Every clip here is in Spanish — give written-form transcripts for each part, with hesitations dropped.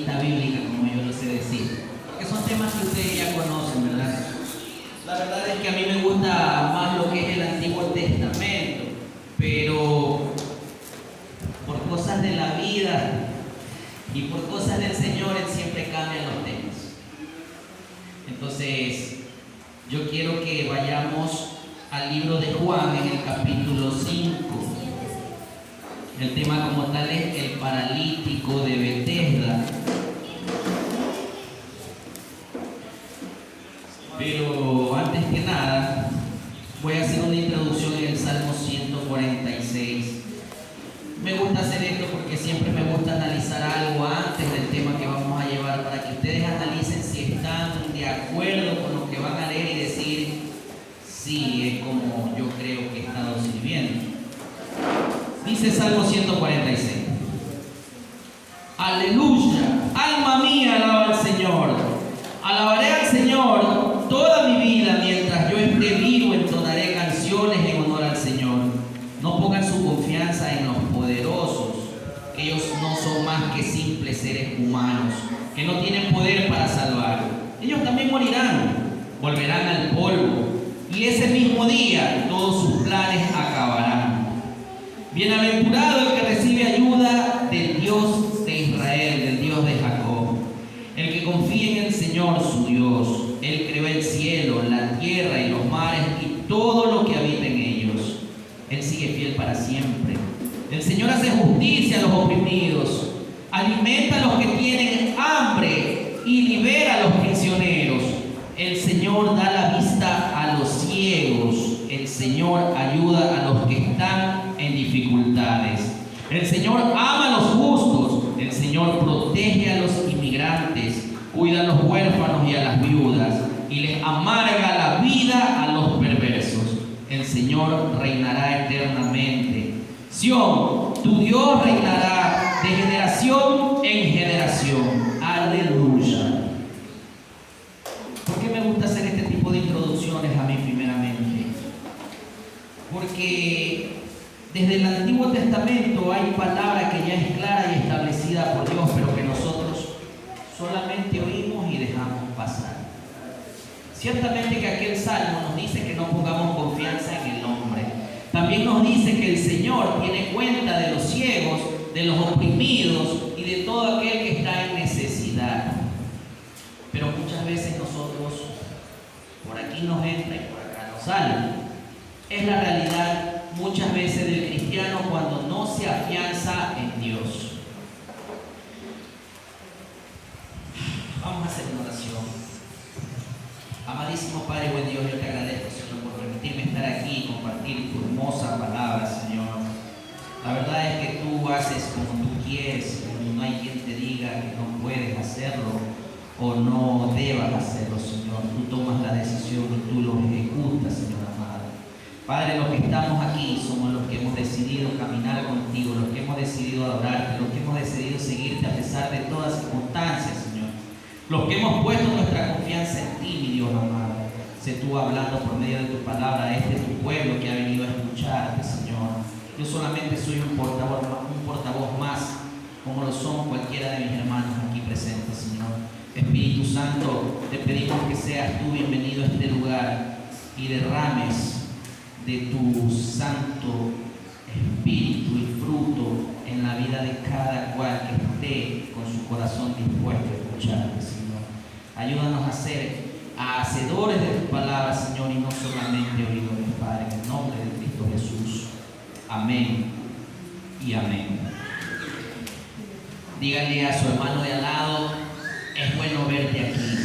cita bíblica, como yo lo sé decir, porque son temas que ustedes ya conocen, ¿verdad? La verdad es que a mí me gusta más lo que es el Antiguo Testamento, pero por cosas de la vida y por cosas del Señor, Él siempre cambia los temas. Entonces, yo quiero que vayamos al libro de Juan en el capítulo 5. El tema como tal es el paralítico de Betesda. Pero antes que nada, voy a hacer una introducción en el Salmo 146. Me gusta hacer esto porque siempre me gusta analizar algo antes del tema que vamos a llevar para que ustedes analicen si están de acuerdo con lo que van a leer y decir, sí, es como yo creo que he estado sirviendo. Dice Salmo 146. Aleluya, alma mía, alaba al Señor. Alabaré al Señor toda mi vida. Mientras yo esté vivo, entonaré canciones en honor al Señor. No pongan su confianza en los poderosos, que ellos no son más que simples seres humanos, que no tienen poder para salvar. Ellos también morirán, volverán al polvo, y ese mismo día todos sus planes acabarán. Bienaventurado el que recibe ayuda del Dios de Israel, del Dios de Jacob, el que confía en el Señor su Dios. Él creó el cielo, la tierra y los mares y todo lo que habita en ellos. Él sigue fiel para siempre. El Señor hace justicia a los oprimidos, alimenta a los que tienen hambre y libera a los prisioneros. El Señor da la vista a los ciegos. El Señor ayuda a los que están en dificultades. El Señor ama a los justos. El Señor protege a los inmigrantes, cuida a los huérfanos y a las viudas, y les amarga la vida a los perversos. El Señor reinará eternamente. Sión, tu Dios reinará de generación en generación. Aleluya. ¿Por qué me gusta hacer este tipo de introducciones a mí primeramente? Porque desde el Antiguo Testamento hay palabra que ya es clara y establecida por Dios, pero que nosotros solamente oímos y dejamos pasar. Ciertamente que aquel salmo nos dice que no pongamos confianza en el hombre. También nos dice que el Señor tiene cuenta de los ciegos, de los oprimidos y de todo aquel que está en necesidad. Pero muchas veces nosotros, por aquí nos entra y por acá nos sale. Es la realidad muchas veces del cristiano cuando no se afianza en Dios. Vamos a hacer una oración. Amadísimo Padre, buen Dios, yo te agradezco, Señor, por permitirme estar aquí y compartir tu hermosa palabra, Señor. La verdad es que tú haces como tú quieres, no hay quien te diga que no puedes hacerlo o no debas hacerlo, Señor. Tú tomas la decisión y tú lo ejecutas, Señor amado. Padre, los que estamos aquí somos los que hemos decidido caminar contigo, los que hemos decidido adorarte, los que hemos decidido seguirte a pesar de todas circunstancias, Señor. Los que hemos puesto nuestra confianza en ti, mi Dios amado. Sé tú hablando por medio de tu palabra a este tu pueblo que ha venido a escucharte, Señor. Yo solamente soy un portavoz más, como lo son cualquiera de mis hermanos aquí presentes, Señor. Espíritu Santo, te pedimos que seas tú bienvenido a este lugar y derrames de tu santo espíritu y fruto en la vida de cada cual que esté con su corazón dispuesto a escucharte, Señor. Ayúdanos a ser hacedores de tu palabra, Señor, y no solamente oidores, Padre, en el nombre de Cristo Jesús. Amén y amén. Díganle a su hermano de al lado, es bueno verte aquí.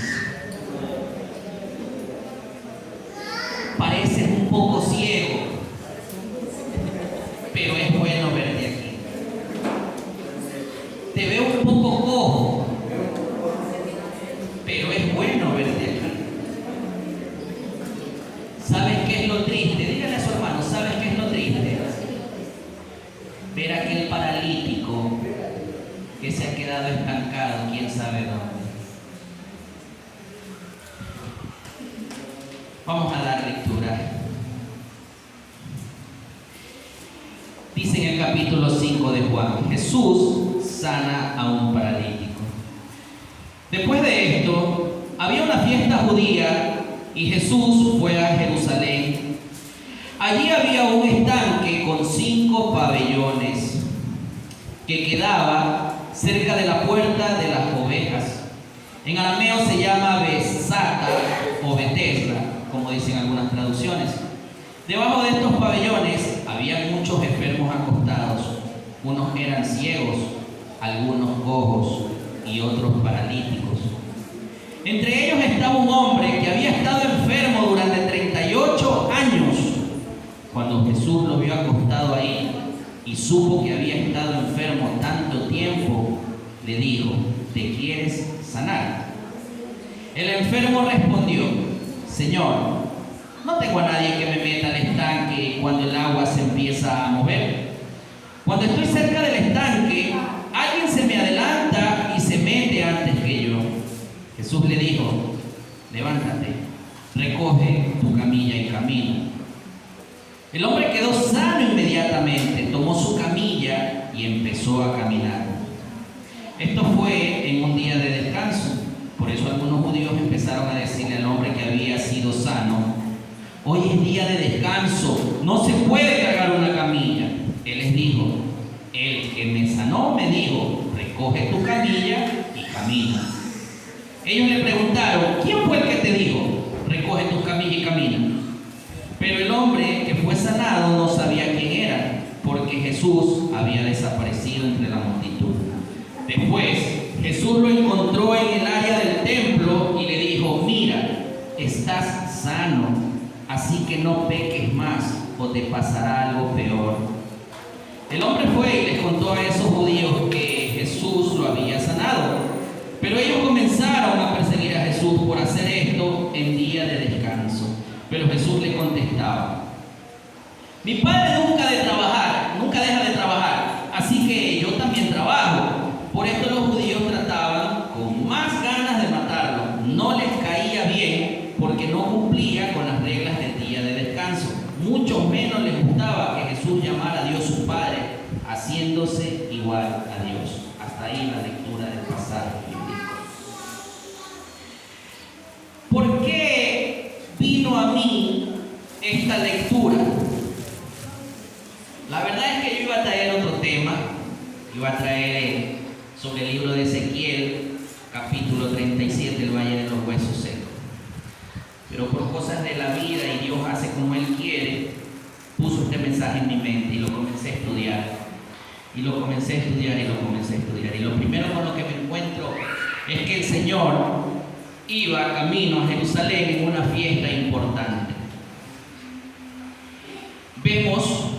Pareces un poco ciego, pero es bueno verte aquí. Te veo un poco cojo, pero es bueno verte aquí. ¿Sabes qué es lo triste? Dígale a su hermano, ¿sabes qué es lo triste? Ver a aquel paralítico que se ha quedado estancado, quién sabe dónde. Vamos a dar lectura. Dice en el capítulo 5 de Juan, Jesús sana a un paralítico. Después de esto, había una fiesta judía y Jesús fue a Jerusalén. Allí había un estanque con 5 pabellones que quedaba cerca de la puerta de las ovejas. En arameo se llama Besata o Betesda, como dicen algunas traducciones. Debajo de estos pabellones había muchos enfermos acostados. Unos eran ciegos, algunos cojos y otros paralíticos. Entre ellos estaba un hombre que había estado enfermo durante 38 años. Cuando Jesús lo vio acostado ahí y supo que había estado enfermo tanto tiempo, le dijo: ¿te quieres sanar? El enfermo respondió: Señor, no tengo a nadie que me meta al estanque cuando el agua se empieza a mover. Cuando estoy cerca del estanque, alguien se me adelanta y se mete antes que yo. Jesús le dijo: levántate, recoge tu camilla y camina. El hombre quedó sano inmediatamente, tomó su camilla y empezó a caminar. Esto fue en un día de descanso. Por eso algunos judíos empezaron a decirle al hombre que había sido sano: hoy es día de descanso, no se puede cargar una camilla. Él les dijo: el que me sanó me dijo: recoge tu camilla y camina. Ellos le preguntaron: ¿quién fue el que te dijo: recoge tu camilla y camina? Pero el hombre que fue sanado no sabía quién era, porque Jesús había desaparecido entre la multitud. Después, Jesús lo encontró en el área del templo y le dijo: mira, estás sano, así que no peques más o te pasará algo peor. El hombre fue y les contó a esos judíos que Jesús lo había sanado, pero ellos comenzaron a perseguir a Jesús por hacer esto en día de descanso. Pero Jesús le contestaba: mi Padre nunca deja de trabajar, así que yo también trabajo. Por esto los judíos trataban con más ganas de matarlo. No les caía bien porque no cumplía con las reglas del día de descanso. Mucho menos les gustaba que Jesús llamara a Dios su Padre, haciéndose igual a Dios. Hasta ahí la lectura del pasaje bíblico. ¿Por qué vino a mí esta lectura? La verdad es que yo iba a traer otro tema. Iba a traer sobre el libro de Ezequiel, capítulo 37, el Valle de los Huesos Secos. Pero por cosas de la vida, y Dios hace como Él quiere, puso este mensaje en mi mente y lo comencé a estudiar. Y lo comencé a estudiar y lo comencé a estudiar. Y lo primero con lo que me encuentro es que el Señor iba camino a Jerusalén en una fiesta importante. Vemos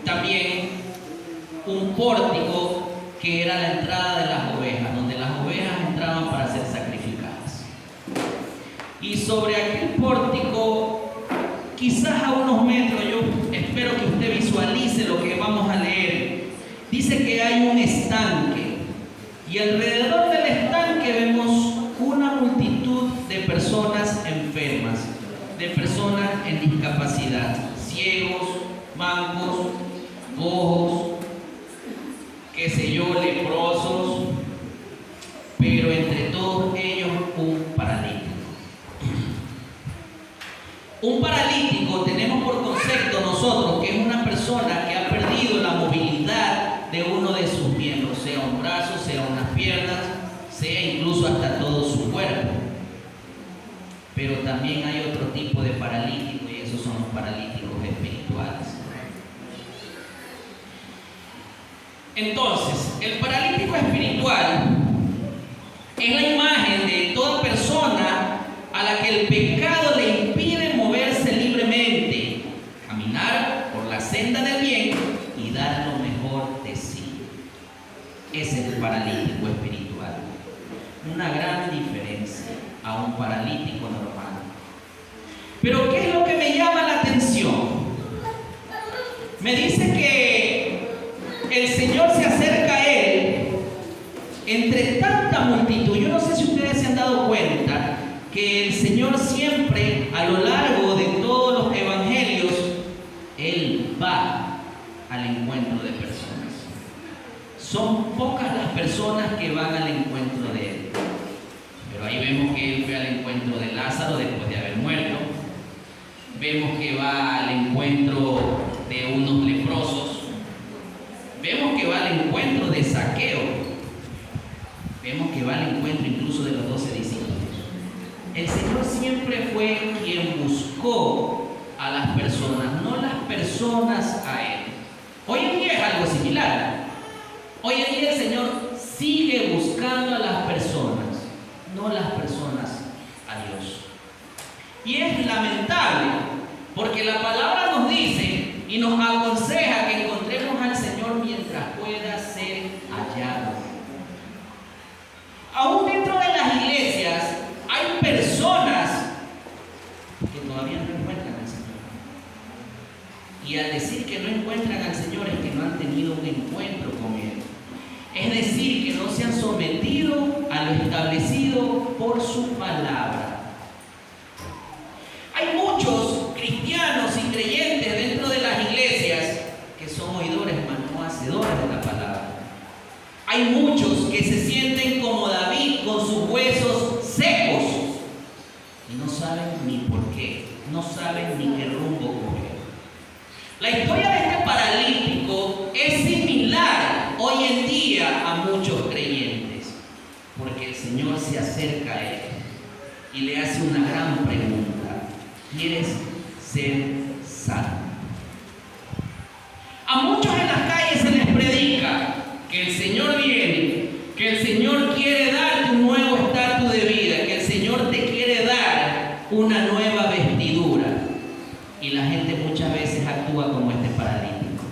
también un pórtico que era la entrada de las ovejas, donde las ovejas entraban para ser sacrificadas. Y sobre aquel pórtico, quizás a unos metros, yo espero que usted visualice lo que vamos a leer. Dice que hay un estanque y alrededor del estanque vemos una multitud de personas enfermas, de personas en discapacidad, ciegos, mancos, cojos, qué sé yo, leprosos, pero entre todos ellos un paralítico. Un paralítico tenemos por concepto nosotros que es una persona que ha perdido la movilidad de uno de sus miembros, sea un brazo, sea unas piernas, sea incluso hasta todo su cuerpo. Pero también hay otro tipo de paralítico y esos son los paralíticos espirituales. Entonces, el paralítico espiritual es la imagen de toda persona a la que el pecado le impide moverse libremente, caminar por la senda del bien y dar lo mejor de sí. Ese es el paralítico espiritual. Una gran diferencia a un paralítico normal. Pero ¿qué es lo que me llama la atención? Me dice que el Señor se acerca a él entre tanta multitud. Yo no sé si ustedes se han dado cuenta que el Señor siempre, a lo largo de todos los evangelios, Él va al encuentro de personas. Son pocas las personas que van al encuentro de Él. Pero ahí vemos que él fue al encuentro de Lázaro después de haber muerto. Vemos que va al encuentro de unos leprosos. Vemos que va al encuentro de Zaqueo. Vemos que va al encuentro incluso de los 12 discípulos. El Señor siempre fue quien buscó a las personas, no las personas a Él. Hoy en día es algo similar. Hoy en día el Señor sigue buscando a las personas, no las personas a Dios. Y es lamentable, porque la palabra nos dice y nos aconseja que encontremos al Señor mientras pueda ser hallado. Aún dentro de las iglesias hay personas que todavía no encuentran al Señor. Y al decir que no encuentran al Señor es que no han tenido un encuentro con Él. Es decir, que no se han sometido a lo establecido por su palabra. Hay muchos cristianos y creyentes dentro de las iglesias que son oidores, mas no hacedores de la palabra. Hay muchos que se sienten como David con sus huesos secos y no saben ni por qué, no saben ni qué rumbo coger. La historia de este paralítico es similar hoy en día a muchos creyentes, porque el Señor se acerca a él y le hace una gran pregunta: ¿quieres ser sano? A muchos en las calles se les predica que el Señor viene, que el Señor quiere darte un nuevo estatus de vida, que el Señor te quiere dar una nueva vestidura. Y la gente muchas veces actúa como este paralítico.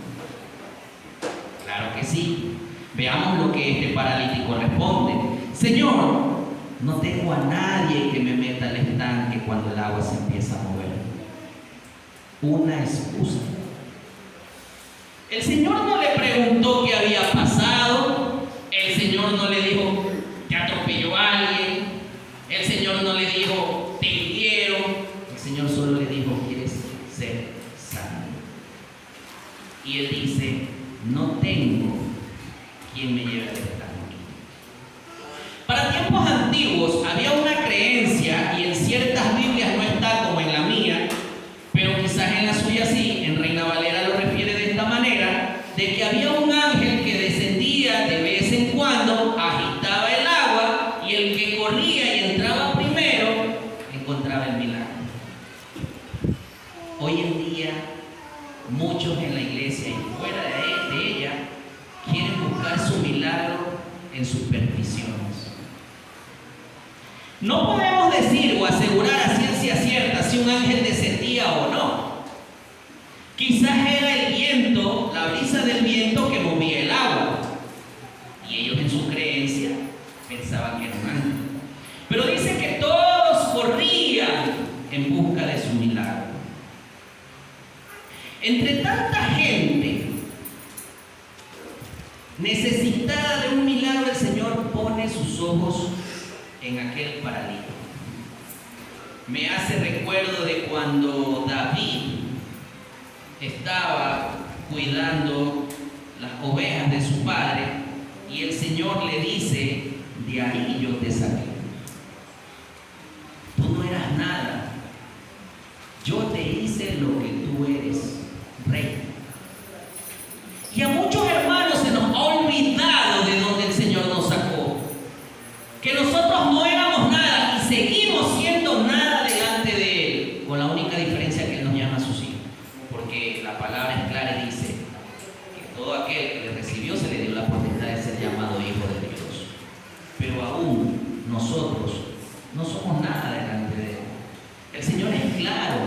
Claro que sí. Veamos lo que este paralítico responde: Señor, no tengo a nadie que me meta al estanque cuando el agua se empieza a mover. Una excusa. El Señor no le preguntó qué había pasado. El Señor no le dijo: te atropelló alguien. El Señor no le dijo: te hirieron. El Señor solo le dijo: ¿quieres ser sano? Y él dice: no tengo quien me lleve al estanque. Para tiempos antiguos había una creencia, y en ciertas Biblias no está como en la mía, pero quizás en la suya sí. En Reina Valera lo refiere de esta manera: de que había un ángel que descendía de vez en cuando, agitaba el agua, y el que corría y entraba primero encontraba el milagro. Hoy en día muchos en la iglesia y fuera de ella quieren buscar su milagro en supersticiones. No podemos decir o asegurar a ciencia cierta si un ángel descendía o no. Quizás era el viento, la brisa del viento que movía el agua, y ellos en su creencia pensaban que era un ángel. Pero dice que todos corrían en busca de su milagro. Entre tanta gente necesitada de un milagro, el Señor pone sus ojos en aquel paralítico. Me hace recuerdo de cuando David estaba cuidando las ovejas de su padre y el Señor le dice: de ahí yo te saqué. Tú no eras nada. Yo te hice lo que tú eres, rey. Y a muchos hermanos se nos ha olvidado de dónde el Señor nos sacó. Que nosotros no éramos nada y seguimos siendo nada delante de Él, con la única diferencia que Él nos llama a sus hijos. Porque la palabra es clara y dice que todo aquel que le recibió se le dio la potestad de ser llamado hijo de Dios. Pero aún nosotros no somos nada delante de Él. El Señor es claro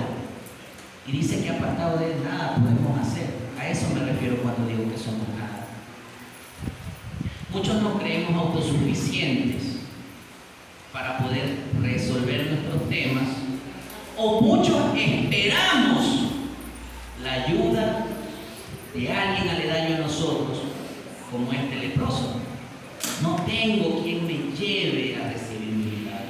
y dice que apartado de Él nada podemos hacer. A eso me refiero cuando digo que somos nada. Muchos nos creemos autosuficientes para poder resolver nuestros temas, o muchos esperamos la ayuda de alguien aledaño a nosotros, como este leproso. No tengo quien me lleve a recibir mi milagro.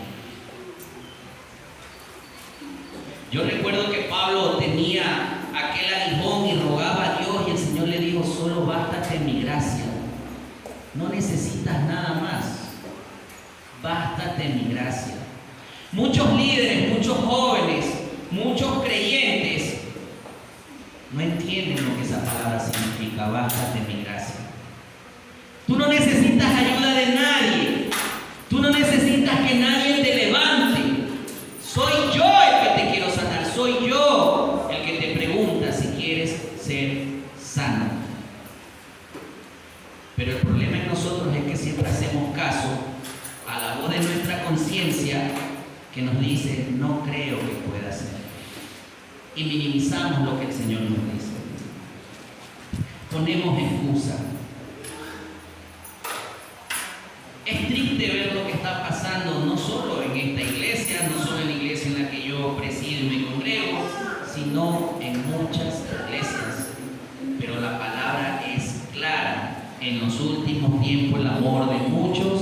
Yo recuerdo que Pablo tenía aquel aguijón y rogaba a Dios, y el Señor le dijo: solo bástate mi gracia, no necesitas nada más. bástate mi gracia. Muchos líderes, muchos jóvenes, muchos creyentes no entienden lo que esa palabra significa, bástate mi gracia. Tú no necesitas ayuda de nadie. Tú no necesitas que nadie te levante. Soy yo el que te quiero sanar. Soy yo el que te pregunta si quieres ser sano. Pero el problema en nosotros es que siempre hacemos caso a la voz de nuestra conciencia que nos dice, no creo que pueda ser. Y minimizamos lo que el Señor nos dice. Ponemos excusa. Es triste ver lo que está pasando, no solo en esta iglesia, no solo en la iglesia en la que yo presido y me congrego, sino en muchas iglesias. Pero la palabra es clara. En los últimos tiempos el amor de muchos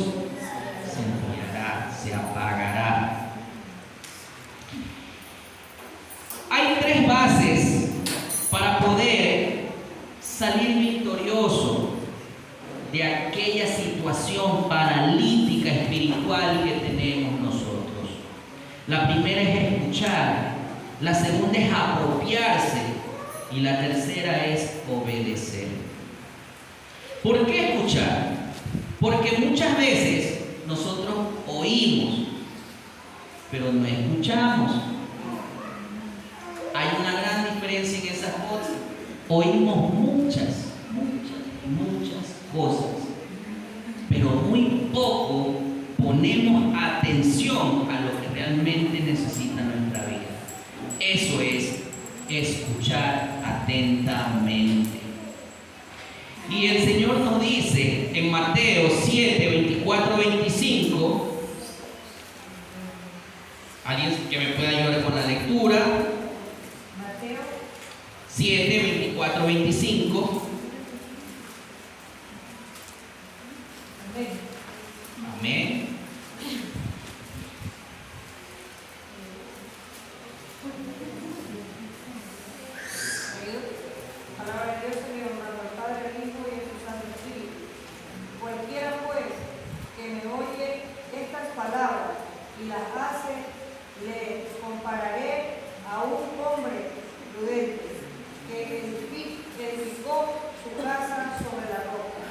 se enfriará, se apagará. Hay 3 bases para poder salir victorioso de aquella situación paralítica espiritual que tenemos nosotros. La primera es escuchar, la segunda es apropiarse y la tercera es obedecer. ¿Por qué escuchar? Porque muchas veces nosotros oímos, pero no escuchamos. Hay una gran diferencia en esas cosas. Oímos muchas cosas, pero muy poco ponemos atención a lo que realmente necesita nuestra vida. Eso es escuchar atentamente. Y el Señor nos dice en Mateo 7, 24, 25, ¿alguien que me pueda ayudar con la lectura? Mateo 7, 24, 25. Amén. Palabra de Dios en el nombre del Padre, del Hijo y de su Santo Espíritu. Cualquiera pues que me oye estas palabras y las hace, le compararé a un hombre prudente que edificó su casa sobre la roca.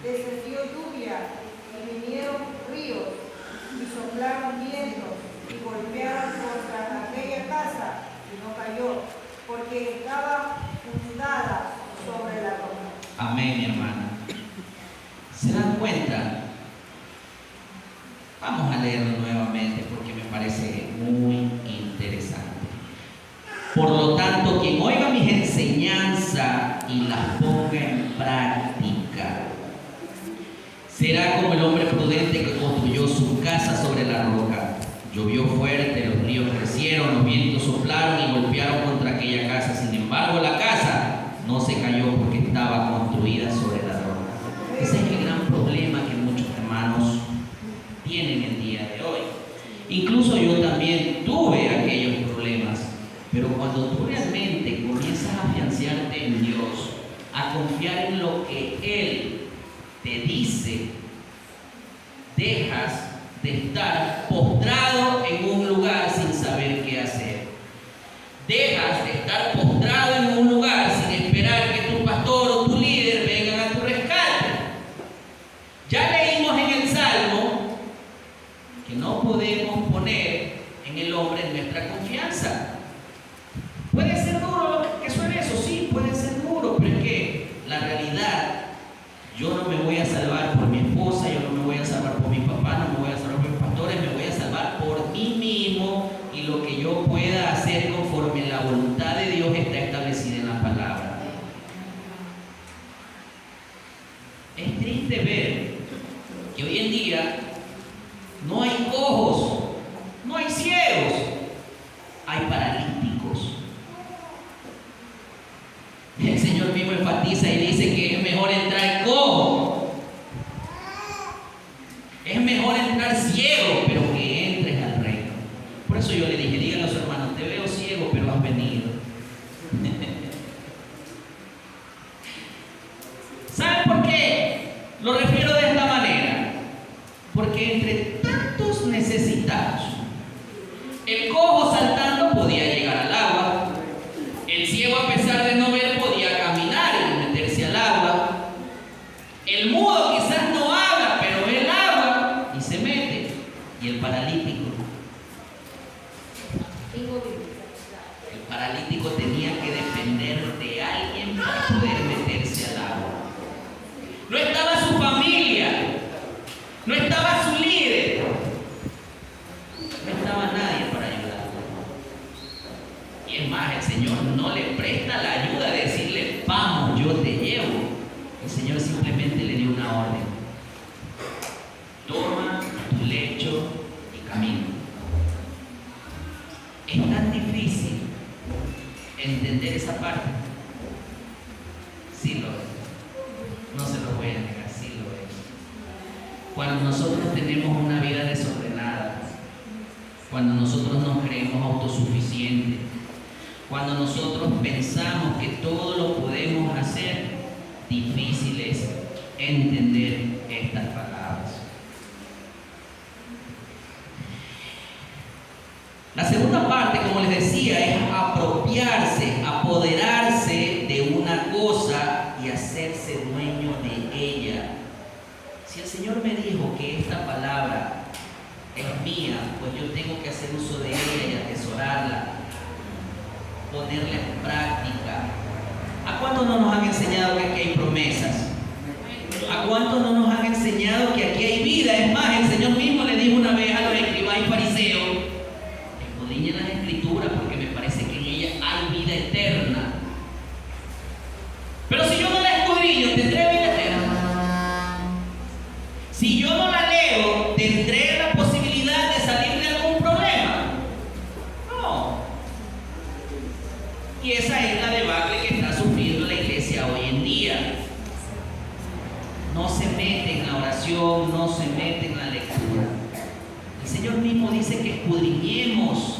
Descendió lluvia y vinieron ríos y soplaron vientos y golpearon contra aquella casa y no cayó, porque estaba fundada sobre la roca. Amén, mi hermana. ¿Se dan cuenta? Vamos a leerlo nuevamente porque me parece muy interesante. Por lo tanto, quien oiga mis enseñanzas y las ponga en práctica, será como el hombre prudente que construyó su casa sobre la roca. Llovió fuerte, los ríos crecieron, los vientos soplaron y golpearon contra aquella casa. Sin embargo, la casa no se cayó porque estaba construida sobre la roca. Ese es el gran problema que muchos hermanos tienen el día de hoy. Incluso yo también tuve aquellos problemas. Pero cuando tú realmente comienzas a afianzarte en Dios, a confiar en lo que Él te dice, dejas de estar postrado en un lugar sin saber qué hacer. Dejas de estar postrado en un lugar sin esperar que tu pastor o tu líder vengan a tu rescate. Ya leímos en el Salmo que no podemos poner en el hombre nuestra confianza. Puede ser duro que suene eso, sí, puede ser duro, pero es que la realidad, yo no me voy a salvar por mi esposa, yo no me voy a salvar por mi papá, no me voy a salvar por mis pastores, me voy a salvar por mí mismo y lo que yo pueda hacer conforme la voluntad de Dios está establecida en la palabra. Es triste ver que hoy en día no hay cojos, no hay ciegos, hay paralíticos. El Señor mismo enfatiza y dice que es mejor entrar cojo, es mejor entrar ciego, pero que entres al reino. Por eso yo le dije, díganle a los hermanos, te veo ciego, pero has venido. ¿Saben por qué lo refiero de esta manera? Porque entre necesitados. El cojo saltando podía llegar al agua. El ciego, a pesar de no ver, podía caminar y meterse al agua. El mudo quizás no habla, pero ve el agua y se mete. Y el paralítico. El paralítico tenía que depender de alguien para poder meterse al agua. No estaba su familia, no estaba su líder, no estaba nadie para ayudarlo. Y es más, el Señor no le presta la ayuda de decirle, vamos, yo te llevo. El Señor simplemente le dio una orden: toma tu lecho y camina. Es tan difícil entender esa parte. Sí lo es. No se lo voy a negar, sí lo es. Cuando nosotros tenemos una vida desordenada, cuando nosotros nos creemos autosuficientes, cuando nosotros pensamos que todo lo podemos hacer, difícil es entender estas palabras. La segunda parte, como les decía, es apropiarse, apoderarse de una cosa y hacerse dueño de ella. Si el Señor me dijo que esta palabra es mía, pues yo tengo que hacer uso de ella y atesorarla, ponerla en práctica. ¿A cuántos no nos han enseñado que aquí hay promesas? ¿A cuántos no nos han enseñado que aquí hay vida? Es más, el Señor mismo le dijo una vez a los escribas y fariseos: escudriñen las Escrituras porque me parece que en ellas hay vida eterna. Pero si yo no la escudriño, ¿tendré vida eterna? Si yo no la leo, ¿tendré la posibilidad de salir de algún problema? No. Y esa es la debacle que está sufriendo la iglesia hoy en día. No se mete en la oración, no se mete en la lectura. El Señor mismo dice que escudriñemos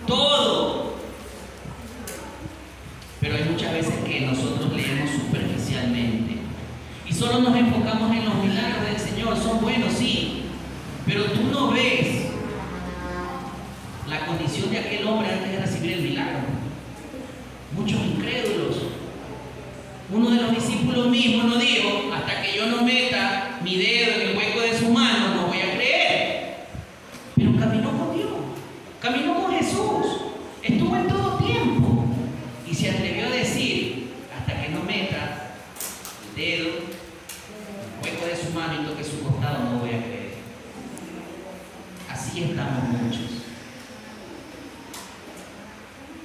todo. Pero hay muchas veces que nosotros leemos superficialmente y solo nos enfocamos en los milagros del Señor. Son buenos, sí, pero tú no ves la condición de aquel hombre antes de recibir el milagro. Muchos incrédulos. Uno de los discípulos mismos no dijo: hasta que yo no meta mi dedo en el hueco de su mano, no voy a creer. Pero caminó con Dios, caminó con Jesús, estuvo en todo tiempo y se atrevió a decir: hasta que no meta el dedo en el hueco de su mano y toque su costado, no voy a creer. Así estamos muchos.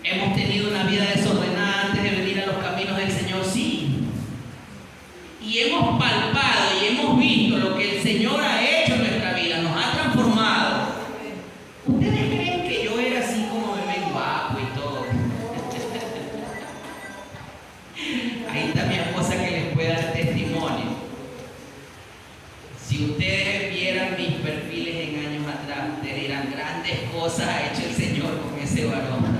Hemos tenido una vida desordenada antes de venir a los caminos del Señor, sí. Y hemos palpado y hemos visto lo que el Señor ha hecho en nuestra vida, nos ha transformado. ¿Ustedes creen que yo era así como me ven guapo y todo? Ahí está mi esposa que les puede dar testimonio. Si ustedes vieran mis perfiles en años atrás, ustedes dirán: grandes cosas ha hecho el Señor con ese varón.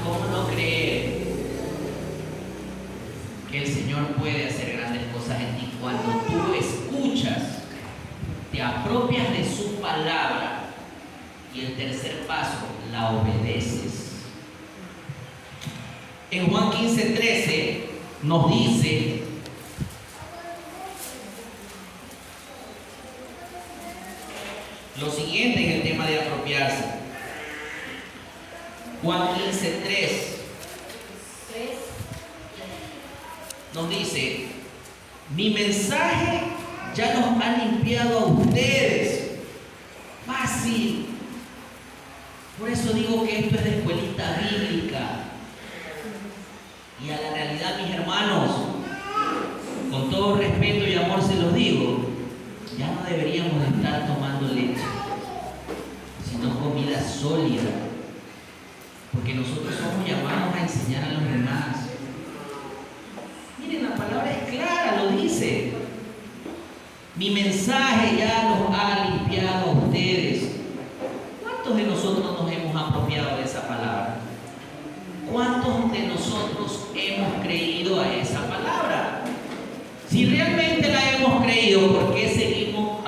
¿Cómo no creer que el Señor puede hacer grandes cosas en ti cuando tú escuchas, te apropias de su palabra y el tercer paso, la obedeces? En Juan 15:13 nos dice: lo siguiente en el tema de apropiarse. Juan 15:3 nos dice: mi mensaje ya los ha limpiado a ustedes. Fácil. Por eso digo que esto es de escuelita bíblica. Y a la realidad, mis hermanos, con todo respeto y amor se los digo, ya no deberíamos de estar tomando leche, sino comida sólida. Porque nosotros somos llamados a enseñar a los demás. Miren, la palabra es clara, lo dice: mi mensaje ya los ha limpiado a ustedes. ¿Cuántos de nosotros nos hemos apropiado de esa palabra? ¿Cuántos de nosotros hemos creído a esa palabra? Si realmente la hemos creído, ¿por qué seguimos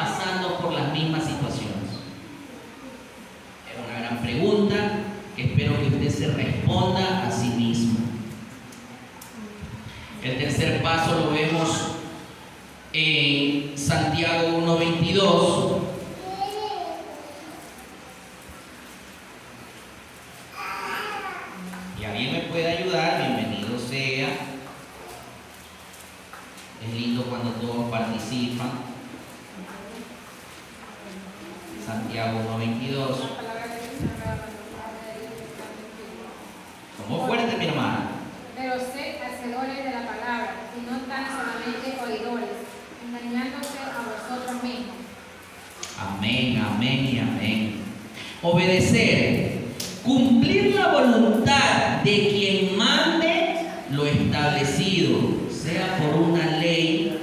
tercer paso lo vemos en Santiago 1:22. Y alguien me puede ayudar, bienvenido sea. Es lindo cuando todos participan. Santiago 1:22. Somos fuertes, mi hermana. Pero sed hacedores de la palabra, y no tan solamente oidores, engañándose a vosotros mismos. Amén, amén y amén. Obedecer, cumplir la voluntad de quien mande lo establecido, sea por una ley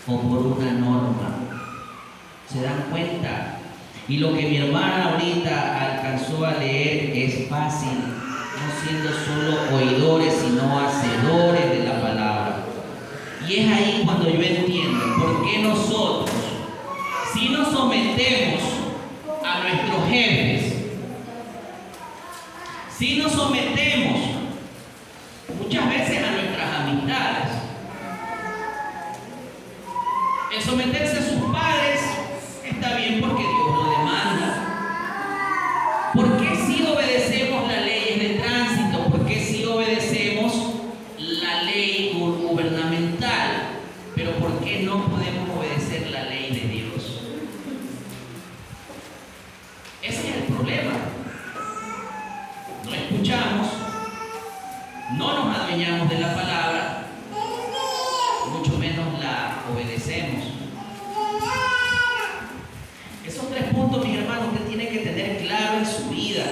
o por una norma. ¿Se dan cuenta? Y lo que mi hermana ahorita alcanzó a leer es fácil, no siendo solo oidores, sino hacedores de la palabra. Y es ahí cuando yo entiendo por qué nosotros, si nos sometemos a nuestros jefes, si nos sometemos muchas veces a nuestras amistades, el someterse a sus padres está bien porque Dios lo demanda. ¿Por qué si obedecemos las leyes de tránsito? ¿Por qué si obedecemos la ley gubernamental? Pero ¿por qué no podemos obedecer la ley de Dios? Ese es el problema. No escuchamos, no nos adueñamos de la palabra, mucho menos la obedecemos. Esos 3 puntos, mis hermanos, usted tiene que tener claro en su vida.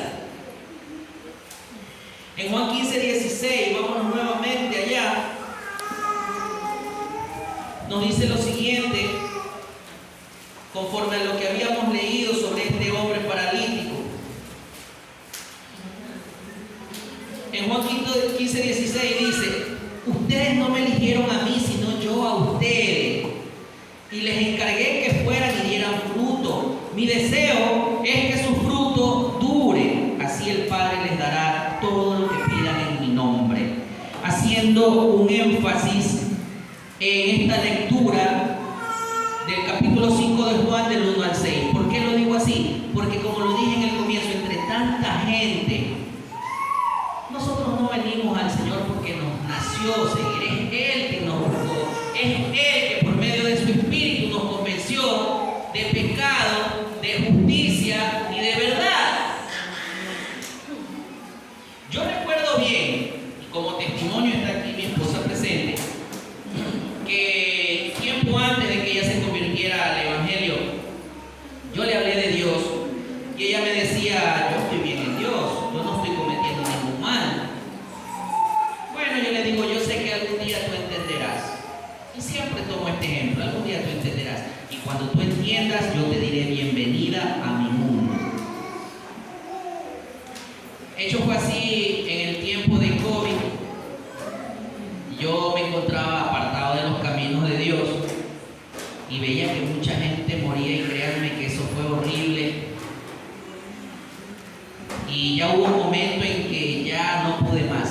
En Juan 15:16, vámonos nuevamente allá, nos dice lo siguiente, conforme a lo que habíamos leído sobre este hombre paralítico. En Juan 15:16 dice: ustedes no me eligieron a mí, sino yo a ustedes, y les encargué que fueran y dieran fruto. Mi deseo es que su fruto dure, así el Padre les dará todo lo que pidan en mi nombre. Haciendo un énfasis en esta lectura del capítulo 5 de Juan, del 1 al 6. ¿Por qué lo digo así? Porque como lo dije en el comienzo, entre tanta gente, nosotros no venimos al Señor porque nos nació seguir, es Él que nos buscó, es Él que por medio de su Espíritu nos convenció de pecado, de justicia y de verdad. Yo recuerdo bien, y como testimonio está aquí mi esposa presente, que tiempo antes de que ella se convirtiera al Evangelio, yo le hablé de Dios y ella me decía: yo estoy bien en Dios, yo no estoy cometiendo ningún mal. Bueno, yo le digo: yo sé que algún día tú entenderás. Y siempre tomo este ejemplo: algún día tú entenderás. Y cuando tú entiendas, yo te diré bienvenida a mi mundo. Hecho fue así en el tiempo de COVID. Yo me encontraba apartado de los caminos de Dios y veía que mucha gente moría, y créanme que eso fue horrible. Y ya hubo un momento en que ya no pude más.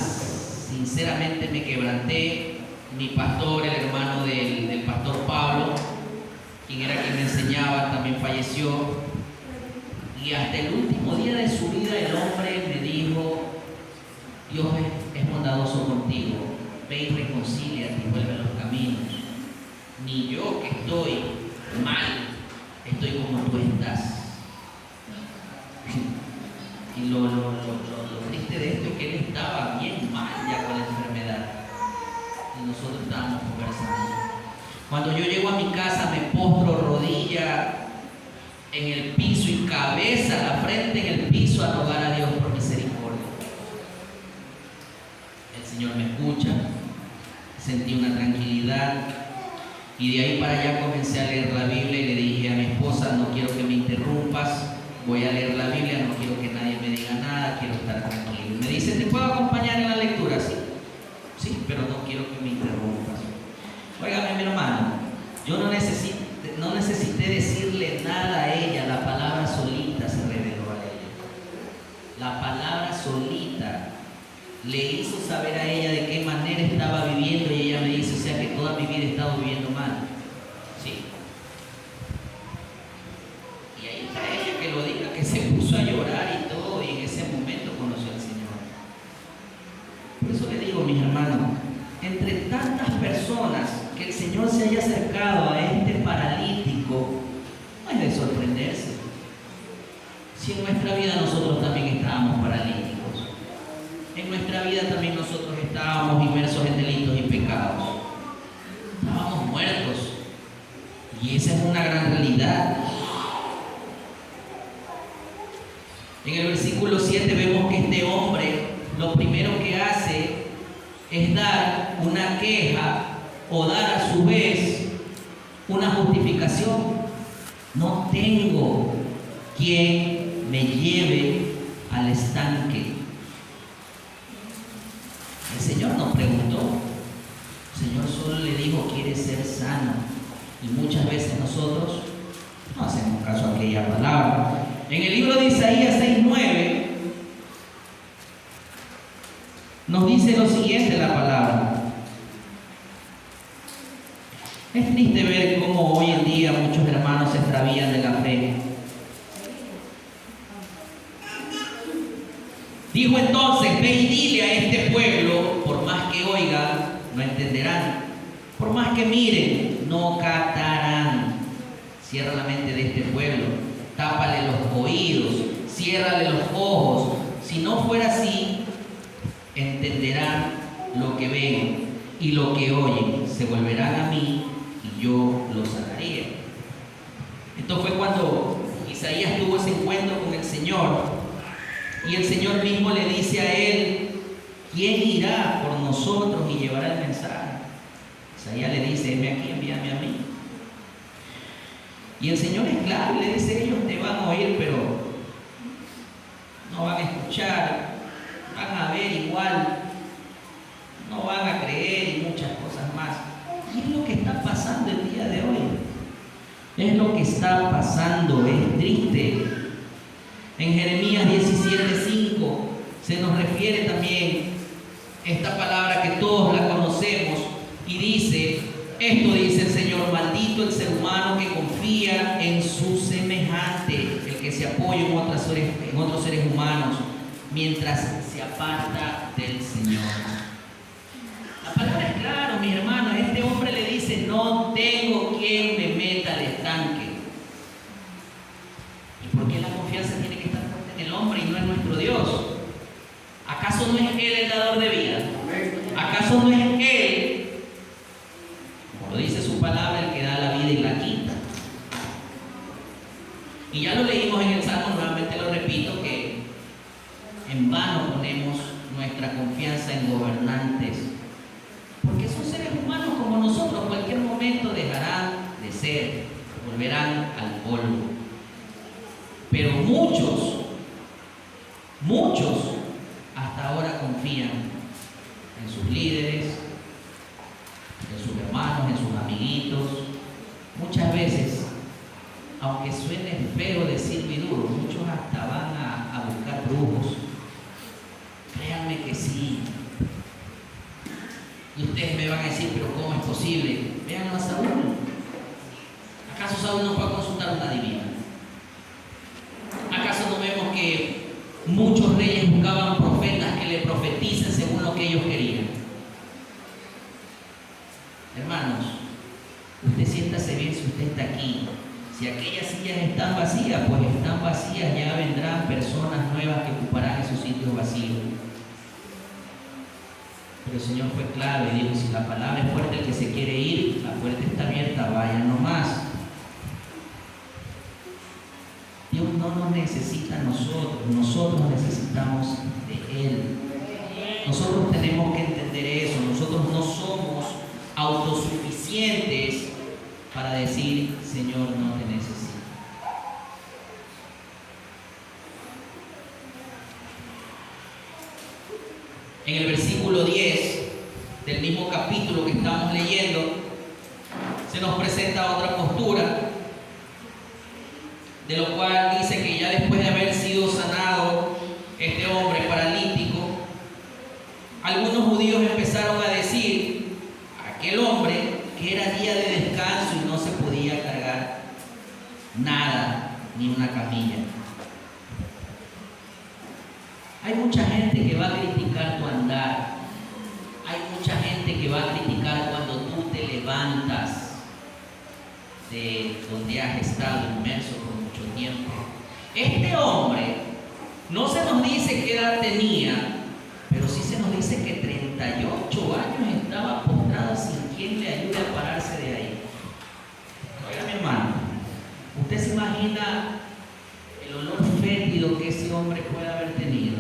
Sinceramente me quebranté. Mi pastor, el hermano del pastor Pablo, quien era quien me enseñaba, también falleció. Y hasta el último día de su vida el hombre me dijo: Dios es bondadoso contigo, ve y reconcíliate y vuelve a los caminos. Ni yo, que estoy mal, estoy como tú estás. Y lo triste de esto es que él estaba bien mal ya con la enfermedad. Y nosotros estábamos conversando. Cuando yo llego a mi casa, me postro rodilla en el piso y cabeza, la frente en el piso, a rogar a Dios por misericordia. El Señor me escucha, sentí una tranquilidad, y de ahí para allá comencé a leer la Biblia y le dije a mi esposa: no quiero que me interrumpas, voy a leer la Biblia, no quiero que nadie me diga nada, quiero estar tranquilo. Me dice: ¿te puedo acompañar en la lectura? Sí, pero no quiero que me interrumpas. Óigame, mi hermano, yo no necesité decirle nada a ella, la palabra solita se reveló a ella. La palabra solita le hizo saber a ella de qué manera estaba viviendo, y ella me dice: haya acercado a este paralítico, no es de sorprenderse. Si en nuestra vida nosotros también estábamos paralíticos, en nuestra vida también nosotros estábamos inmersos en delitos y pecados, estábamos muertos, y esa es una gran realidad. En el versículo 7 vemos que este hombre lo primero que hace es dar una queja o dar a su vez una justificación. No tengo quien me lleve al estanque. El Señor nos preguntó. El Señor solo le dijo: ¿quieres ser sano? Y muchas veces nosotros no hacemos caso a aquella palabra. En el libro de Isaías 6:9 nos dice lo siguiente la palabra. Es triste ver cómo hoy en día muchos hermanos se extravían de la fe. Dijo entonces: ve y dile a este pueblo, por más que oigan, no entenderán, por más que miren, no captarán. Cierra la mente de este pueblo, tápale los oídos, ciérrale los ojos. Si no fuera así, entenderán lo que ven y lo que oyen, se volverán a mí y yo los sanaría. Esto fue cuando Isaías tuvo ese encuentro con el Señor, y el Señor mismo le dice a él: ¿quién irá por nosotros y llevará el mensaje? Isaías le dice: heme aquí, envíame a mí. Y el Señor es claro, le dice: ellos te van a oír, pero no van a escuchar, van a ver igual, no van a creer y muchas cosas más. Y es lo que está pasando el día de hoy. Es lo que está pasando, es triste. En Jeremías 17:5 se nos refiere también esta palabra que todos la conocemos y dice: esto dice el Señor, maldito el ser humano que confía en su semejante, el que se apoya en otros seres humanos, mientras se aparta del Señor. La palabra es clara, mi hermano. Este hombre le dice: no tengo quien me meta al estanque. ¿Y por qué la confianza tiene que estar en el hombre y no en nuestro Dios? ¿Acaso no es Él el dador de vida? ¿Acaso no es Él, como lo dice su palabra, el que da la vida y la quita? Y ya lo leímos en el Salmo, nuevamente lo repito, que en vano ponemos nuestra confianza en gobernantes, porque son seres humanos como nosotros. Cualquier momento dejarán de ser, volverán al polvo. Pero muchos hasta ahora confían en sus líderes, en sus hermanos, en sus amiguitos. Muchas veces, aunque suene feo decirlo y duro, muchos hasta van a buscar brujos. Créanme que sí. Y ustedes me van a decir: pero ¿cómo es posible? Véanlo a Saúl. ¿Acaso Saúl no fue a consultar a una divina? ¿Acaso no vemos que muchos reyes buscaban profetas que le profeticen según lo que ellos querían? Hermanos, usted siéntase bien si usted está aquí. Si aquellas sillas están vacías, pues están vacías, ya vendrán personas nuevas que ocuparán esos sitios vacíos. Pero el Señor fue claro y dijo: si la palabra es fuerte, el que se quiere ir, la puerta está abierta, vayan nomás. Dios no nos necesita a nosotros, nosotros necesitamos de Él. Nosotros tenemos que entender eso. Nosotros no somos autosuficientes para decir: Señor, no te necesito. En el versículo 10 del mismo capítulo que estamos leyendo, se nos presenta otra postura, de lo cual dice que ya después de haber sido sanado este hombre paralítico, algunos judíos empezaron a decir a aquel hombre que era día de descanso y no se podía cargar nada, ni una camilla. Hay mucha gente que va a criticar tu andar. Hay mucha gente que va a criticar cuando tú te levantas. de donde has estado inmerso por mucho tiempo. Este hombre no se nos dice qué edad tenía, pero sí se nos dice que 38 años estaba postrado sin quien le ayude a pararse de ahí. Oiga, mi hermano, ¿usted se imagina el olor fétido que ese hombre puede haber tenido?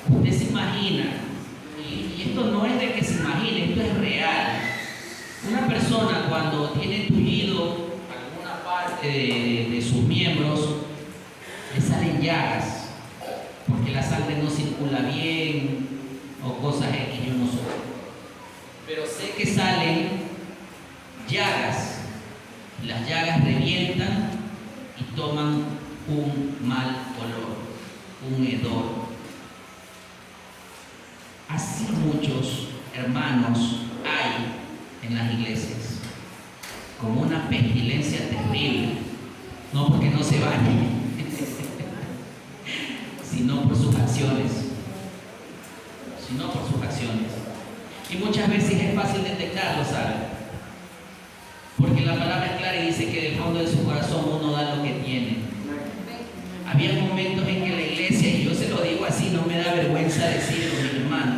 Usted se imagina, y esto no es de que se imagine, esto es real. Una persona cuando tiene tullido alguna parte de sus miembros, le salen llagas, porque la sangre no circula bien o cosas que yo no sé. Pero sé que salen llagas, las llagas revientan y toman un mal olor, un hedor. Así muchos hermanos hay en las iglesias, como una pestilencia terrible, no porque no se bañen, sino por sus acciones, y muchas veces es fácil detectarlo, ¿saben? Porque la palabra es clara y dice que del fondo de su corazón uno da lo que tiene. Había momentos en que la iglesia, y yo se lo digo así, no me da vergüenza decirlo, mi hermano,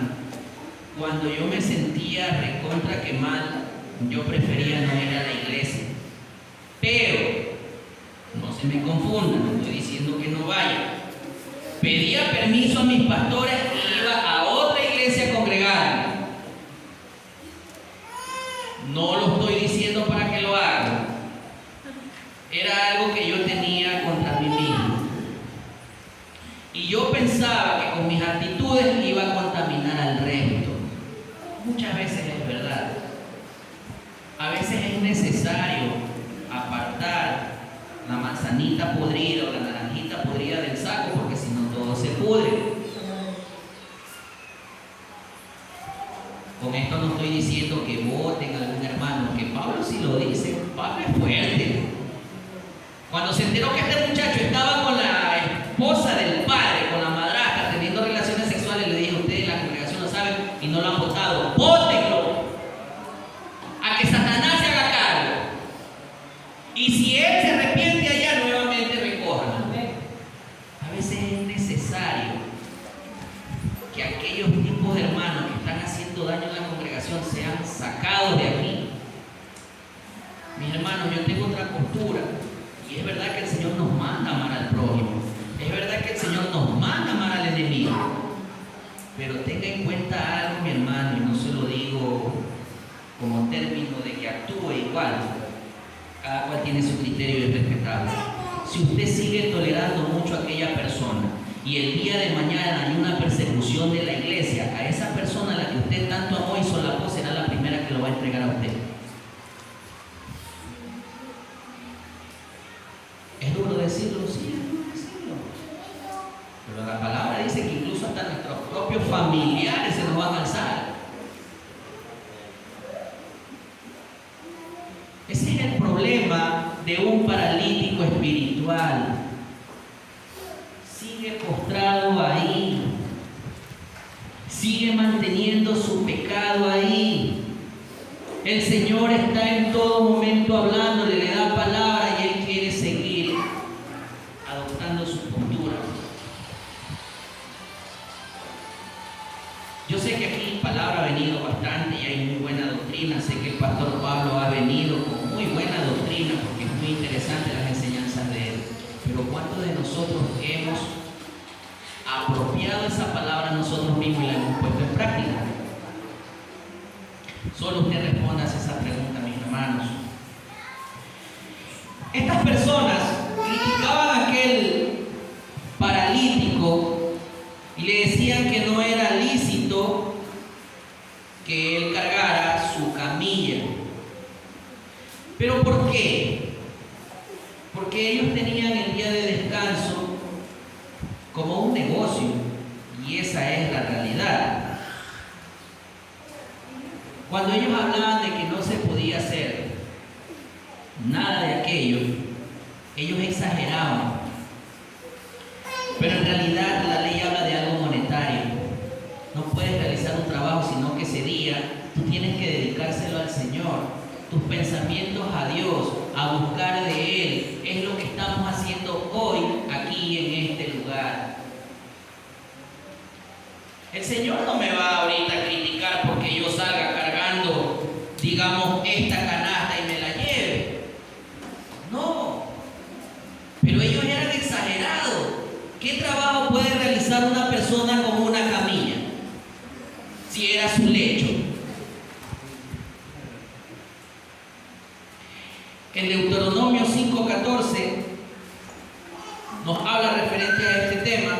cuando yo me sentía recontra quemado, yo prefería no ir a la iglesia. Pero, no se me confundan, no estoy diciendo que no vaya. Pedía permiso a mis pastores y iba a otra iglesia a congregarme. No lo estoy diciendo para que lo hagan. Era algo que yo tenía contra mí mismo. Y yo pensaba que con mis actitudes iba a contaminar al resto. Muchas veces es verdad. A veces es necesario apartar la manzanita podrida o la naranjita podrida del saco, porque si no todo se pudre. Con esto no estoy diciendo que voten a algún hermano, que Pablo sí lo dice. Pablo es fuerte. Cuando se enteró que este muchacho estaba con la esposa del padre, con la madrastra, teniendo relaciones sexuales, le dijo: ustedes en la congregación lo saben y no lo han votado, vótenlo a que Satanás se haga cargo. Y si él se arrepiente allá, nuevamente recójanlo. A veces es necesario que aquellos tipos de hermanos que están haciendo daño en la congregación sean sacados de aquí. Mis hermanos, yo tengo otra postura, y es verdad que el Señor nos manda a amar al prójimo, es verdad que el Señor nos manda a amar al enemigo, pero tenga en cuenta algo, mi hermano, y no se lo digo como término de que actúe igual. Cada cual tiene su criterio y es respetable. Si usted sigue tolerando mucho a aquella persona y el día de mañana hay una persecución de la iglesia, a esa persona a la que usted tanto amó y solapó será la primera que lo va a entregar a usted. ¿Es duro decirlo? Sí, es duro decirlo. Pero la palabra dice que incluso hasta nuestros propios familiares se nos van a alzar. Ese es el problema de un paralítico espiritual. Sigue postrado ahí. Sigue manteniendo su pecado ahí. El Señor está en todo momento hablándole, le da palabra y Él quiere seguir adoptando su postura. Yo sé que aquí palabra ha venido bastante y hay muy buena doctrina. Sé que el pastor Pablo ha venido con muy buena doctrina porque es muy interesante las enseñanzas de él. Pero ¿cuántos de nosotros hemos apropiado esa palabra nosotros mismos y la hemos puesto en práctica? Solo usted responda a esa pregunta, mis hermanos. Estas personas criticaban a aquel paralítico y le decían que no era lícito que él cargara su camilla. ¿Pero por qué? Porque ellos tenían el día de descanso como un negocio, y esa es la realidad. Cuando ellos hablaban de que no se podía hacer nada de aquello, ellos exageraban. Pero en realidad la ley habla de algo monetario. No puedes realizar un trabajo, sino que ese día tú tienes que dedicárselo al Señor. tus pensamientos a Dios, a buscar de Él. Es lo que estamos haciendo hoy aquí en este lugar. El Señor no me va ahorita a criticar porque yo salga cargando, digamos, esta canasta y me la lleve. No. Pero ellos eran exagerados. ¿Qué trabajo puede realizar una persona con una camilla? Si era su lecho. En Deuteronomio 5:14 nos habla referente a este tema.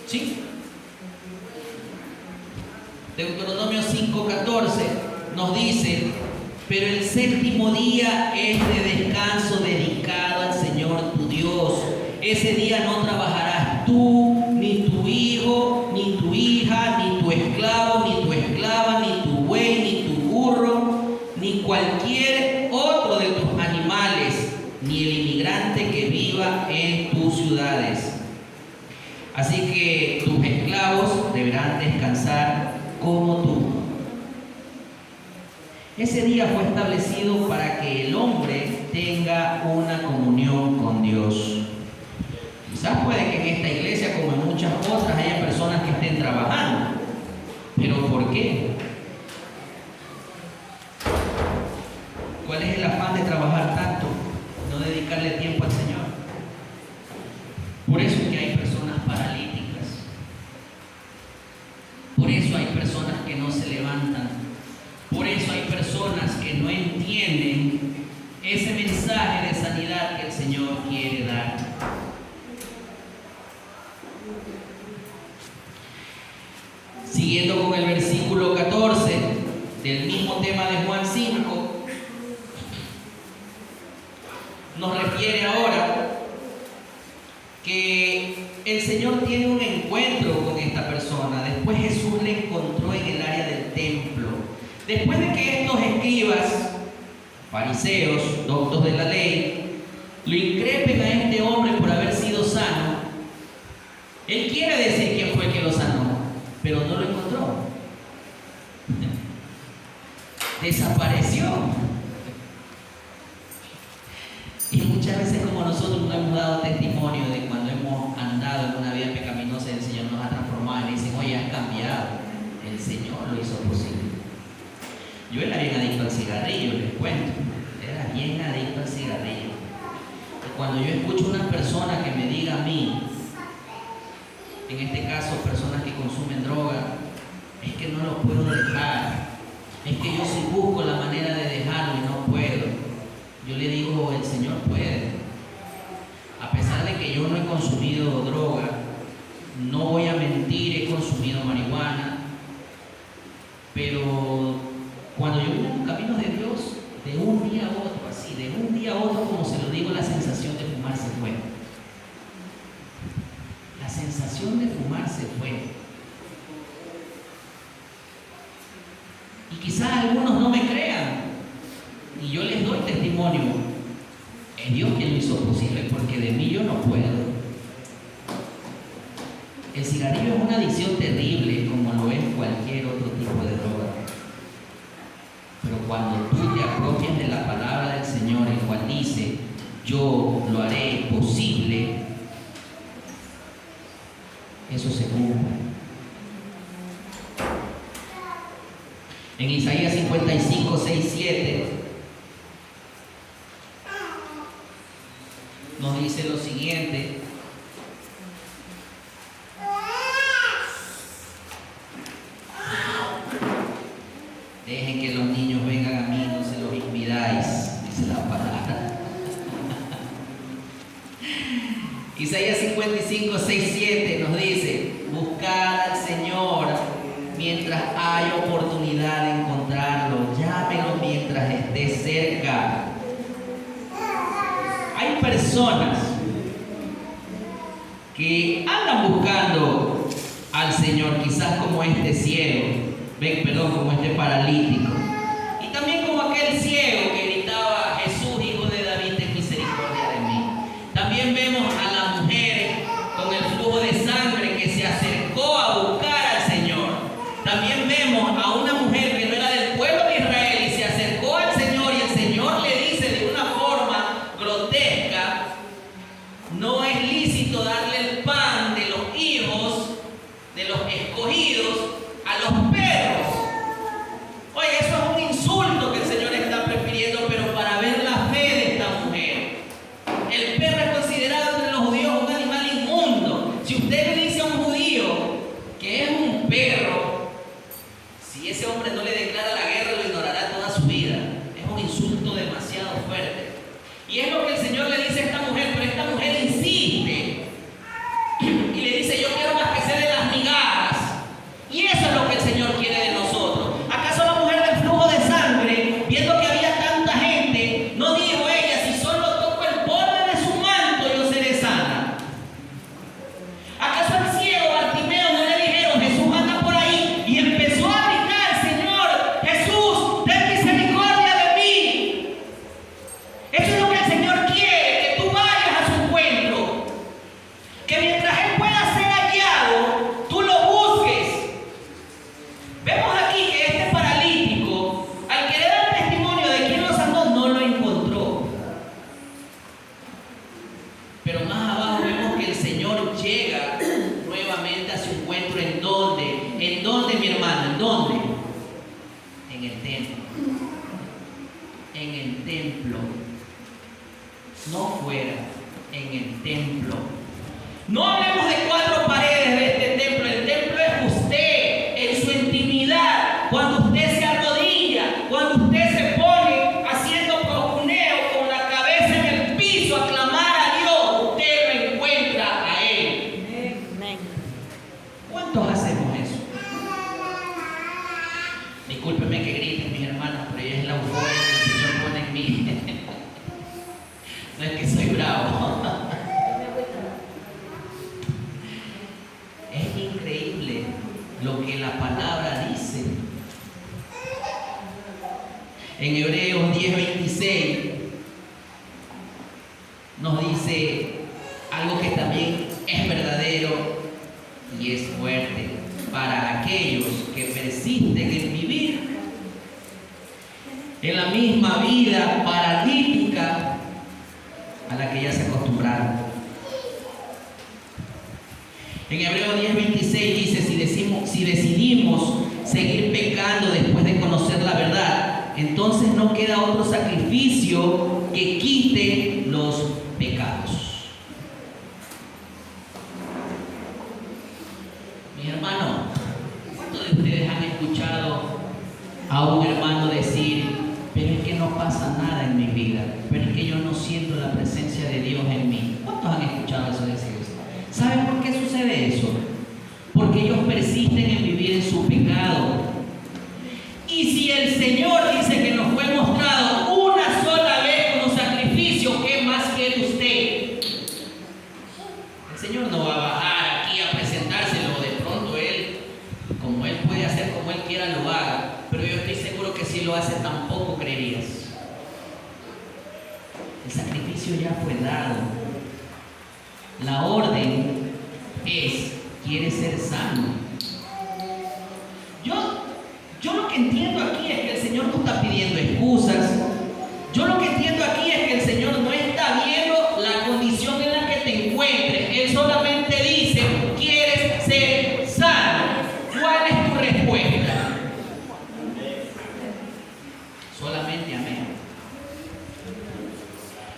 ¿Sí? Deuteronomio 5:14 nos dice: pero el séptimo día es de descanso dedicado al Señor tu Dios. Ese día no trabajarás tú, ni tu hijo, ni tu hija, ni tu esclavo, ni tu esclava, ni tu buey, ni tu burro, ni cualquier otro de tus animales, ni el inmigrante que viva en tus ciudades. Así que tus esclavos deberán descansar como tú. Ese día fue establecido para que el hombre tenga una comunión con Dios. Quizás puede que en esta iglesia, como en muchas otras, haya personas que estén trabajando. ¿Pero por qué? ¿Cuál es el afán de trabajar tanto? No dedicarle tiempo al Señor. Por eso es que hay personas paralíticas. Por eso hay personas que no se levantan. Por eso hay personas que no entienden ese mensaje de sanidad que el Señor quiere dar. Siguiendo con el versículo 14 del mismo tema de Juan 5, nos refiere ahora que el Señor tiene un encuentro con esta persona. Después Jesús le encontró en el área del templo. Después de que estos escribas, fariseos, doctos de la ley, lo increpen a este hombre por haber sido sano, él quiere decir quién fue que lo sanó, pero no lo encontró. Desapareció. Y muchas veces, como nosotros no hemos dado testimonio de cuando hemos andado en una vida pecaminosa, el Señor nos ha transformado y dicen: oye, has cambiado. El Señor lo hizo posible. Yo era bien adicto al cigarrillo, les cuento. Era bien adicto al cigarrillo. Y cuando yo escucho a una persona que me diga a mí, en este caso personas que consumen droga, es que no lo puedo dejar, es que yo sí busco la manera de dejarlo y no puedo. Yo le digo: el Señor puede. A pesar de que yo no he consumido droga, no voy a mentir, he consumido marihuana, pero cuando yo vine en los caminos de Dios, de un día a otro, así, de un día a otro, como se lo digo, la sensación de fumar se fue. La sensación de fumar se fue. Y quizás algunos no me crean, y yo les doy testimonio. Es Dios quien lo hizo posible, porque de mí yo no puedo. El cigarrillo es una adicción terrible, como lo es cualquier otro tipo de droga. Pero cuando tú te apropias de la palabra del Señor, el cual dice: yo lo haré posible, eso se cumple. En Isaías 55, 6, 7 nos dice lo siguiente: dejen que los niños vengan a mí, no se los impidáis, dice la palabra. Isaías 55, 6, 7 nos dice: buscad al Señor mientras hay oportunidad de encontrarlo, llámelo mientras esté cerca. Hay personas que andan buscando al Señor, quizás como este ciego, como este paralítico, y también como aquel ciego que gritaba: Jesús, Hijo de David, ten misericordia de mí. También vemos a la mujer con el templo. No fuera, en el templo. No hablemos de 4 paredes de este templo. El templo es usted, en su intimidad. Cuando usted se arrodilla, cuando usted se pone haciendo cojuneo con la cabeza en el piso a clamar a Dios, usted lo encuentra a Él. Amén. ¿Cuántos hacemos eso? Discúlpenme que griten mis hermanos, pero ella es la euforia que el Señor pone en mí. No es que soy bravo. Es increíble lo que la palabra dice. En Hebreos 10:26 nos dice algo que también es verdadero y es fuerte para aquellos que persisten en vivir en la misma vida paralítica a la que ya se acostumbraron. En Hebreos 10:26 dice, si decidimos seguir pecando después de conocer la verdad, entonces no queda otro sacrificio que quite los pecados. Mi hermano, ¿cuántos de ustedes han escuchado a un hermano decir, pero es que no pasa nada en mi vida, pero es que yo no siento la presencia de Dios en mí? ¿Cuántos han escuchado eso decir? ¿Saben por qué sucede eso? Porque ellos persisten en vivir en su pecado. Y si el Señor dice que nos fue mostrado una sola vez como sacrificio, ¿qué más quiere usted? El Señor no va a bajar aquí a presentárselo. De pronto Él, como Él puede hacer como Él quiera, lo haga. Pero yo estoy seguro que si lo hace tampoco creerías. El sacrificio ya fue dado. La orden es, ¿quieres ser sano? Yo lo que entiendo aquí es que el Señor no está pidiendo excusas. Yo lo que entiendo aquí es que el Señor no está viendo la condición en la que te encuentres. Él solamente dice, ¿quieres ser sano? ¿Cuál es tu respuesta? Solamente amén.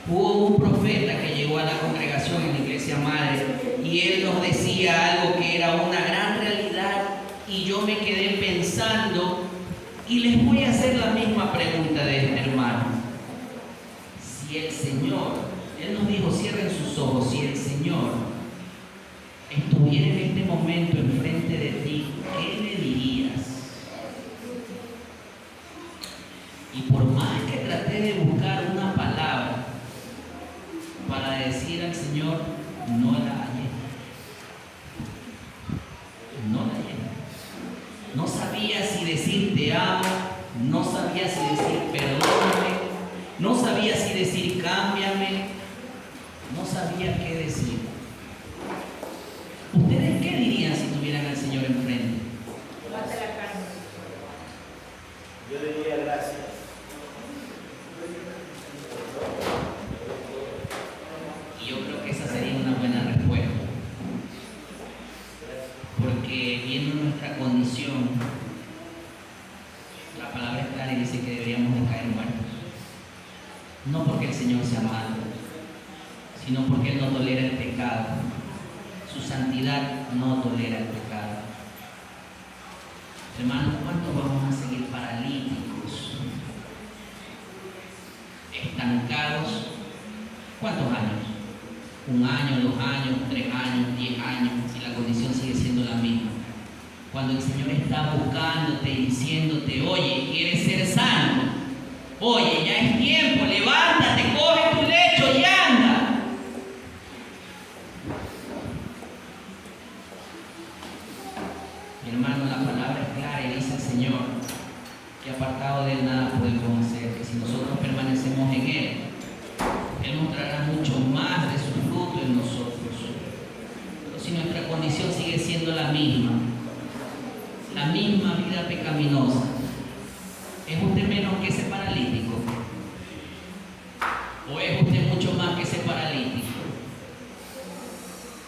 Hubo un profeta que llegó a la congregación en la iglesia madre y él nos decía algo que era una gran realidad y yo me quedé pensando y les voy a hacer la misma pregunta de este hermano. Si el Señor, él nos dijo, cierren sus ojos, si el Señor estuviera en este momento enfrente de ti, ¿qué le dirías? Y por más que traté de buscar una palabra para decir al Señor, no la hallé. No la hallé. No sabía si decir te amo, no sabía si decir perdóname, no sabía si decir cámbiame, no sabía qué decir. ¿Ustedes qué dirían si tuvieran al Señor enfrente? Lávate la cara. Yo diría gracias. Y yo creo que esa sería una buena respuesta. Porque viendo nuestra condición, la palabra es clara y dice que deberíamos de caer muertos. No porque el Señor sea malo, sino porque Él no tolera el pecado. Su santidad no tolera el pecado. Hermanos, ¿cuántos vamos a seguir paralíticos? Estancados. ¿Cuántos años? 1 año, 2 años, 3 años, 10 años, si la condición sigue siendo la misma. Cuando el Señor está buscándote y diciéndote, oye, ¿quieres ser sano? Oye, ya es tiempo, levántate, coge tu lecho y anda. Mi hermano, la palabra es clara y dice el Señor que apartado de Él nada podemos hacer, que si nosotros permanecemos en Él, Él mostrará mucho más de su fruto en nosotros. Pero si nuestra condición sigue siendo la misma vida pecaminosa, ¿es usted menos que ese paralítico? ¿O es usted mucho más que ese paralítico?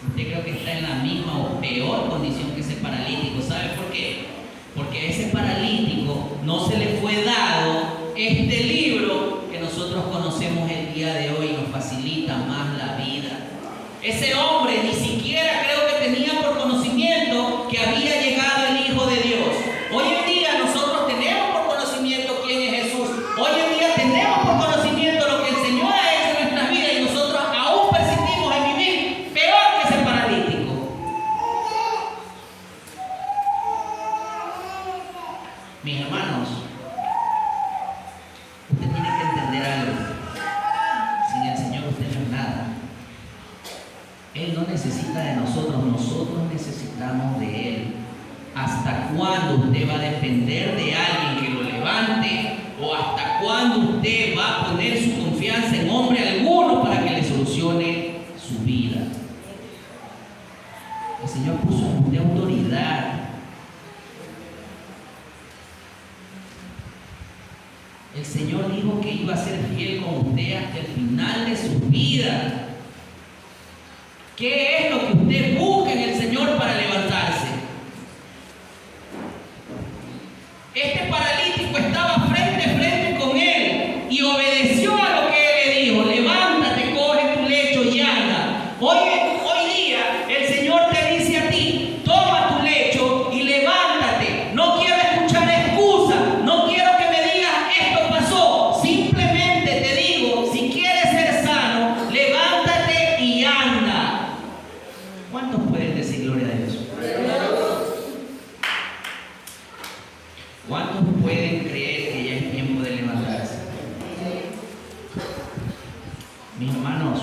Usted creo que está en la misma o peor condición que ese paralítico. ¿Sabe por qué? Porque a ese paralítico no se le fue dado este libro que nosotros conocemos el día de hoy nos facilita más la vida. Ese hombre ni siquiera creo que tenía por conocimiento que había llegado el Hijo de Dios. Hoy en día nosotros tenemos por conocimiento quién es Jesús. Hoy en día tenemos por conocimiento lo que el Señor ha hecho en nuestras vidas y nosotros aún persistimos en vivir peor que ese paralítico. Mis hermanos, usted tiene que entender algo. Sin el Señor usted no es nada. Él no necesita de nosotros, nosotros necesitamos de Él. ¿Hasta cuándo usted va a depender de alguien que lo levante? ¿O hasta cuándo usted va a poner su confianza en hombre alguno para que le solucione su vida? El Señor puso en usted autoridad. El Señor dijo que iba a ser fiel con usted hasta el final de su vida. ¿Qué es lo que usted busca en el Señor para levantarse? Este paralítico estaba frente a frente con Él y obedeció a lo que Él le dijo. Levántate, coge tu lecho y anda. Hoy día el Señor te dice a ti, toma tu lecho y levántate. No quiero escuchar excusas, no quiero que me digas esto pasó. Simplemente te digo, si quieres ser sano, levántate y anda. ¿Cuántos pueden decir gloria a Dios? ¿Cuántos pueden creer que ya es tiempo de levantarse? Mis hermanos,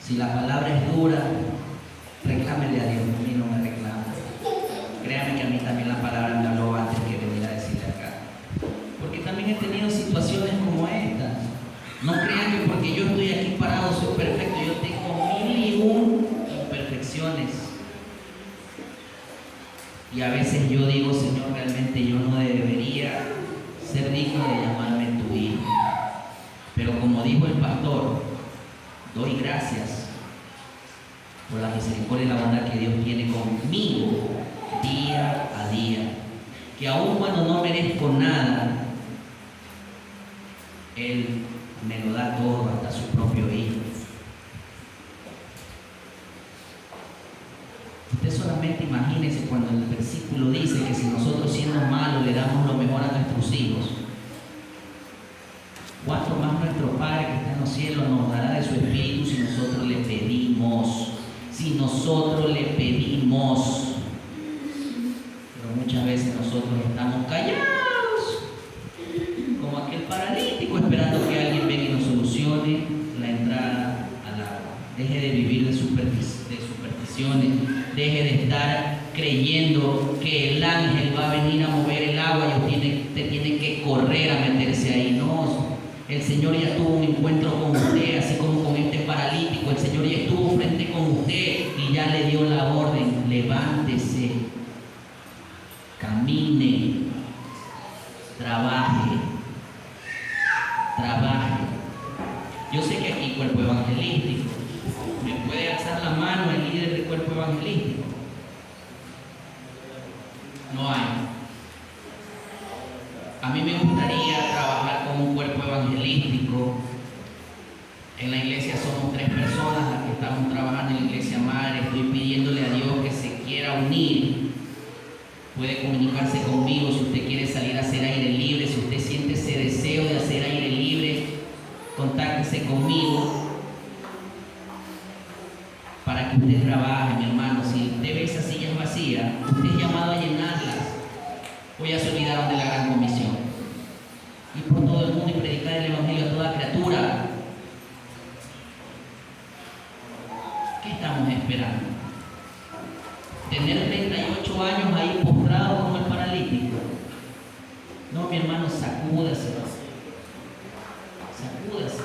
si la palabra es dura, reclámele a Dios, a mí no me reclama. Créame que a mí también la palabra me habló antes que venir a decirle acá. Porque también he tenido situaciones como esta. No crean que porque yo estoy aquí parado soy perfecto, yo tengo 1001 imperfecciones. Y a veces yo digo, Señor, realmente yo no debería ser digno de llamarme tu hijo. Pero como dijo el pastor, doy gracias por la misericordia y la bondad que Dios tiene conmigo día a día. Que aun cuando no merezco nada, Él me lo da todo, hasta su propio hijo. Usted solamente imagínese cuando el versículo dice que si nosotros siendo malos le damos lo mejor a nuestros hijos, ¿cuánto más nuestro Padre que está en los cielos nos dará de su Espíritu si nosotros le pedimos? Si nosotros le pedimos. Pero muchas veces nosotros estamos callados, como aquel paralítico, esperando que alguien venga y nos solucione la entrada al agua. Deje de vivir de supersticiones. Deje de estar creyendo que el ángel va a venir a mover el agua y usted tiene que correr a meterse ahí. No, el Señor ya tuvo un encuentro con usted, así como con este paralítico. El Señor ya estuvo frente con usted y ya le dio la orden: levántese, camine, trabaje. Yo sé que aquí cuerpo evangelístico. ¿Me puede alzar la mano el líder del cuerpo evangelístico? No hay. A mí me gustaría trabajar con un cuerpo evangelístico. En la iglesia somos 3 personas las que estamos trabajando en la iglesia madre. Estoy pidiéndole a Dios que se quiera unir. Puede comunicarse conmigo si usted quiere salir a hacer aire libre, si usted siente ese deseo de hacer aire libre, contáctese conmigo para que usted trabaje, mi hermano. Si usted ve esas sillas vacías, usted es llamado a llenarlas. Hoy ya se olvidaron de la gran comisión. Ir por todo el mundo y predicar el evangelio a toda criatura. ¿Qué estamos esperando? ¿Tener 38 años ahí postrado como el paralítico? No, mi hermano, sacúdase. Sacúdase.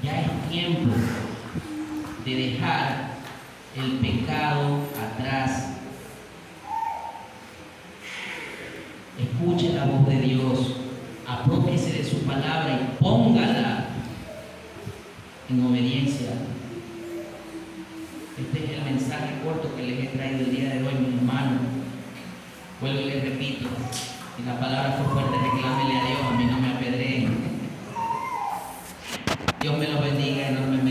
Ya es tiempo de dejar el pecado atrás. Escuche la voz de Dios, aprópiese de su palabra y póngala en obediencia. Este es el mensaje corto que les he traído el día de hoy, mi hermano. Vuelvo y les repito, Si la palabra fue fuerte, reclámele a Dios, a mí no me apedreen. Dios me lo bendiga enormemente.